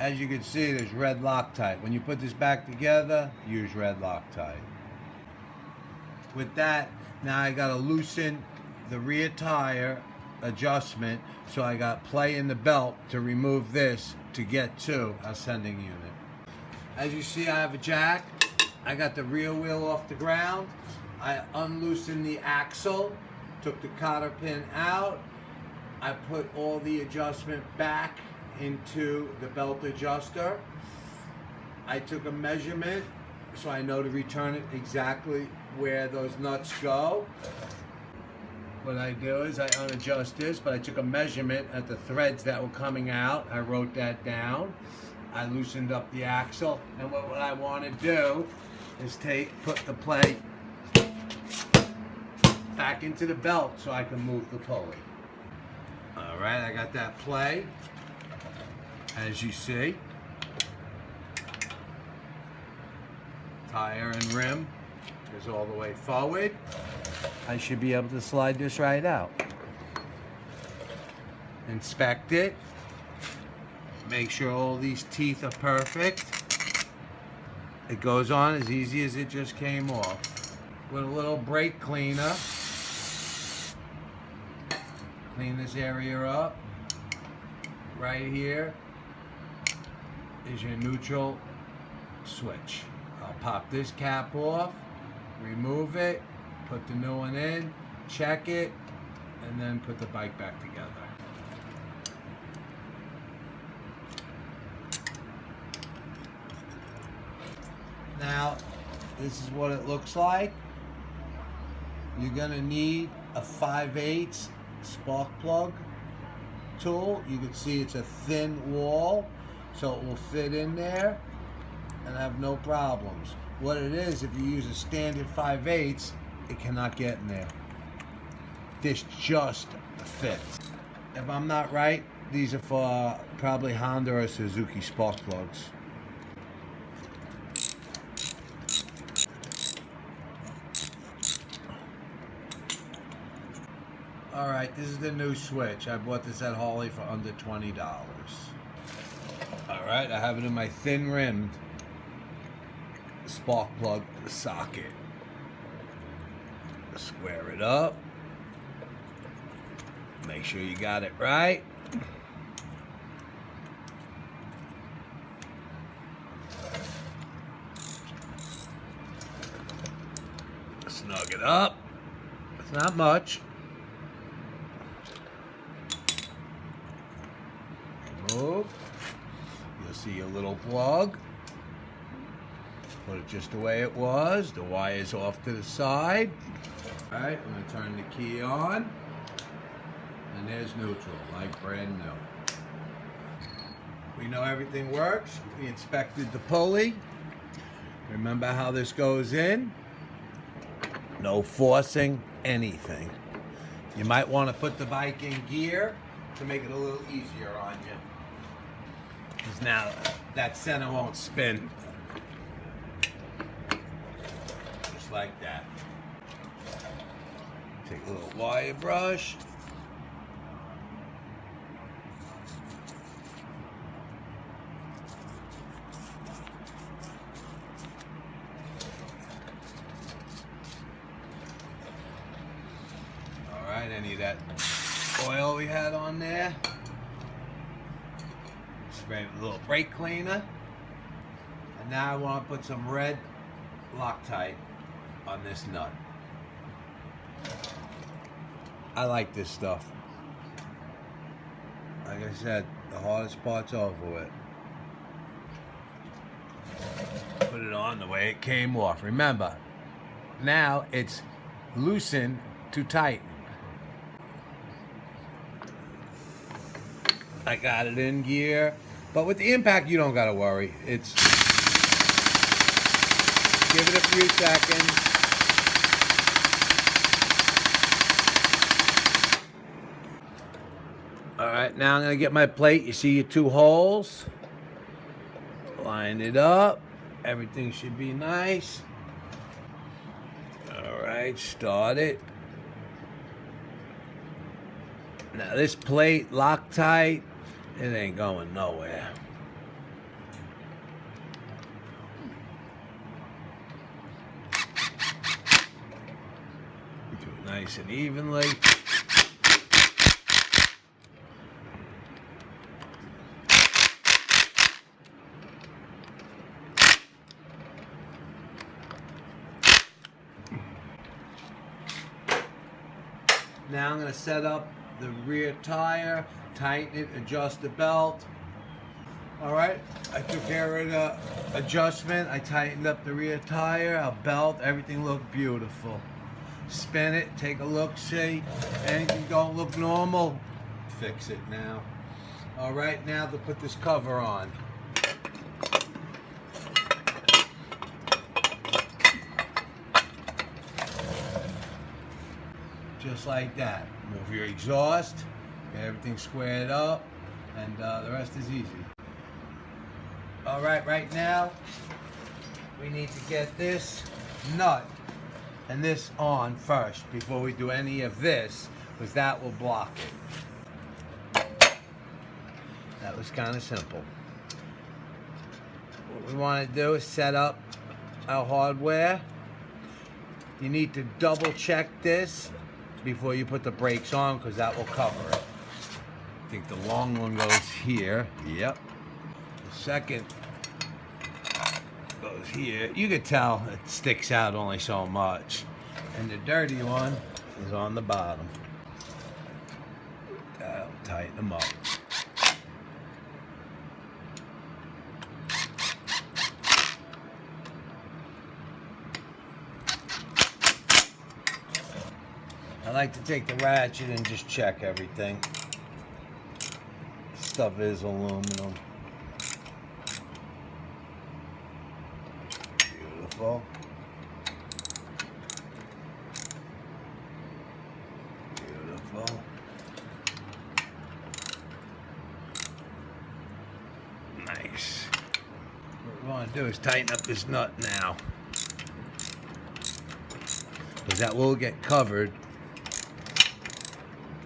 As you can see, there's red Loctite. When you put this back together, use red Loctite. With that, now I gotta loosen the rear tire adjustment, so I got play in the belt to remove this to get to our sending unit. As you see, I have a jack. I got the rear wheel off the ground. I unloosened the axle, took the cotter pin out. I put all the adjustment back into the belt adjuster. I took a measurement so I know to return it exactly where those nuts go. What I do is I unadjust this, but I took a measurement at the threads that were coming out. I wrote that down. I loosened up the axle, and what I want to do is put the plate back into the belt so I can move the pulley. All right, I got that play, as you see. Tire and rim is all the way forward. I should be able to slide this right out. Inspect it. Make sure all these teeth are perfect. It goes on as easy as it just came off. With a little brake cleaner, clean this area up. Right here is your neutral switch. I'll pop this cap off, remove it, put the new one in, check it, and then put the bike back together. Now, this is what it looks like. You're gonna need a 5/8 spark plug tool. You can see it's a thin wall, so it will fit in there and have no problems. What it is, if you use a standard 5/8, it cannot get in there. This just fits. If I'm not right, these are for probably Honda or Suzuki spark plugs. All right, this is the new switch. I bought this at Harley for under $20. All right, I have it in my thin rimmed spark plug socket. Square it up. Make sure you got it right. Snug it up. It's not much. Remove. You'll see your little plug. Put it just the way it was. The wire's off to the side. All right, I'm gonna turn the key on. And there's neutral, like brand new. We know everything works. We inspected the pulley. Remember how this goes in? No forcing anything. You might want to put the bike in gear to make it a little easier on you. Because now that center won't spin. Just like that. Take a little wire brush. Alright, any of that oil we had on there. Spray with a little brake cleaner. And now I want to put some red Loctite on this nut. I like this stuff. Like I said, the hardest part's over with. Put it on the way it came off. Remember, now it's loosen to tighten. I got it in gear, but with the impact, you don't gotta worry. It's, give it a few seconds. All right, now I'm gonna get my plate. You see your two holes. Line it up. Everything should be nice. All right, start it. Now this plate, Loctite, it ain't going nowhere. nice and evenly. Now I'm going to set up the rear tire, tighten it, adjust the belt. Alright, I took care of the adjustment. I tightened up the rear tire, our belt, everything looked beautiful. Spin it, take a look, see. Anything don't look normal, fix it now. Alright, now to put this cover on. Just like that. Move your exhaust, get everything squared up, and the rest is easy. Alright, right now, we need to get this nut and this on first before we do any of this, because that will block it. That was kind of simple. What we want to do is set up our hardware. You need to double check this before you put the brakes on, because that will cover it. I think the long one goes here. Yep. The second goes here. You could tell it sticks out only so much. And the dirty one is on the bottom. That'll tighten them up. I like to take the ratchet and just check everything. Stuff is aluminum. Beautiful. Beautiful. Nice. What we want to do is tighten up this nut now, because that will get covered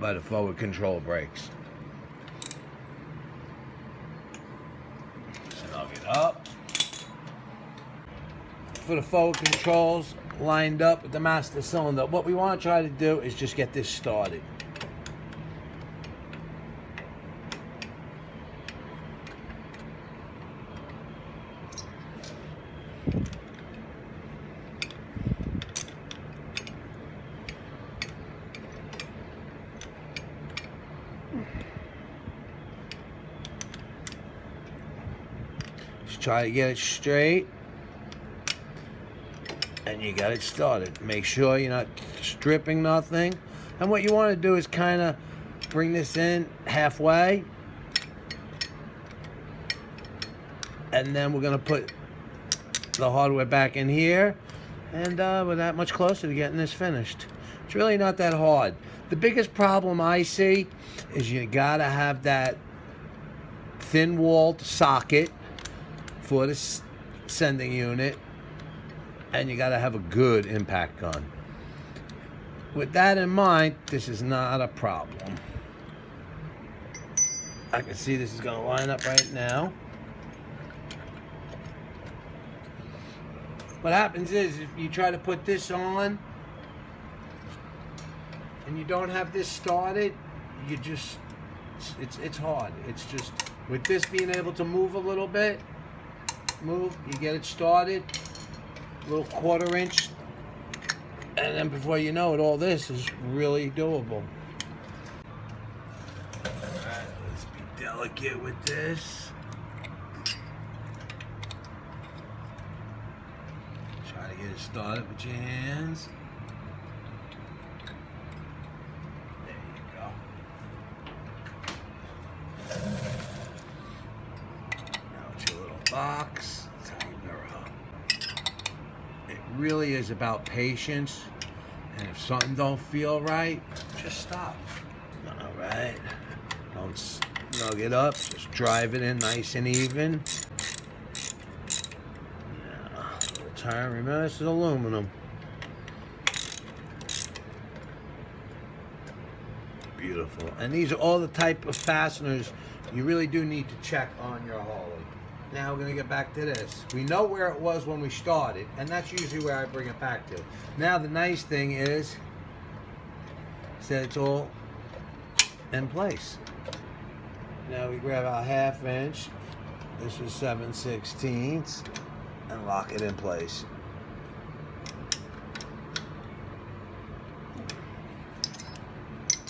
by the forward control brakes. Snug it up. For the forward controls lined up with the master cylinder, what we want to try to do is just get this started. Just try to get it straight, and you got it started. Make sure you're not stripping nothing. And what you want to do is kind of bring this in halfway, and then we're going to put the hardware back in here, and we're that much closer to getting this finished. It's really not that hard. The biggest problem I see is you got to have that thin-walled socket for the sending unit, and you got to have a good impact gun. With that in mind, this is not a problem. I can see this is going to line up right now. What happens is, if you try to put this on and you don't have this started, you just, it's hard. It's just, with this being able to move a little bit, you get it started, a little 1/4 inch, and then before you know it, all this is really doable. Alright, let's be delicate with this. Try to get it started with your hands. There you go. Now it's your little box. Tighten her up. It really is about patience, and if something don't feel right, just stop. Alright, don't snug it up, just drive it in nice and even. Now, little tire, remember this is aluminum. Beautiful. And these are all the type of fasteners you really do need to check on your Harley. Now we're going to get back to this. We know where it was when we started, and that's usually where I bring it back to. Now the nice thing is, So it's all in place. Now we grab our 1/2 inch. This is 7/16 and lock it in place.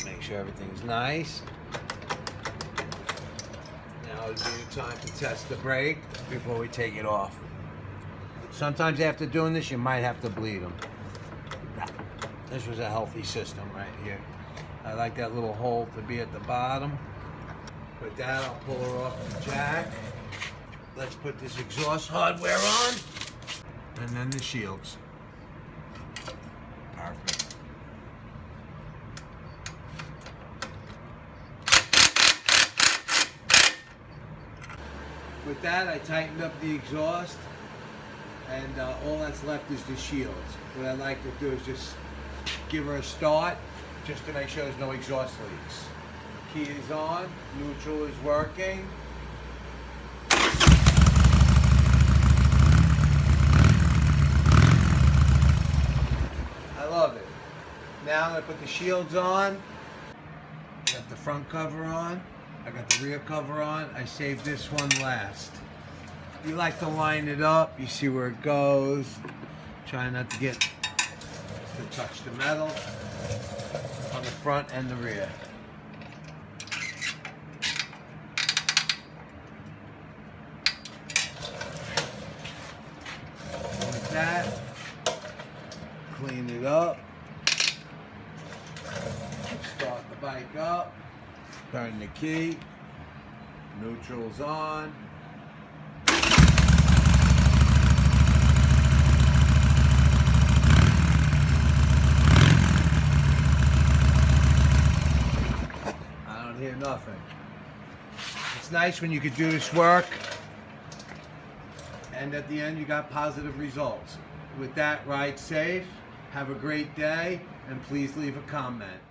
Make sure everything's nice. Now would be the time to test the brake before we take it off. Sometimes after doing this, you might have to bleed them. This was a healthy system right here. I like that little hole to be at the bottom. With that, I'll pull her off the jack. Let's put this exhaust hardware on. And then the shields. Perfect. With that, I tightened up the exhaust. And all that's left is the shields. What I like to do is just give her a start, just to make sure there's no exhaust leaks. Key is on, neutral is working. I love it. Now I'm gonna put the shields on. I got the front cover on. I got the rear cover on. I saved this one last. You like to line it up. You see where it goes. Try not to get to touch the metal on the front and the rear. Like that. Clean it up. Start the bike up. Turn the key. Neutral's on. Hear nothing. It's nice when you could do this work and at the end you got positive results. With that, ride safe, have a great day, and please leave a comment.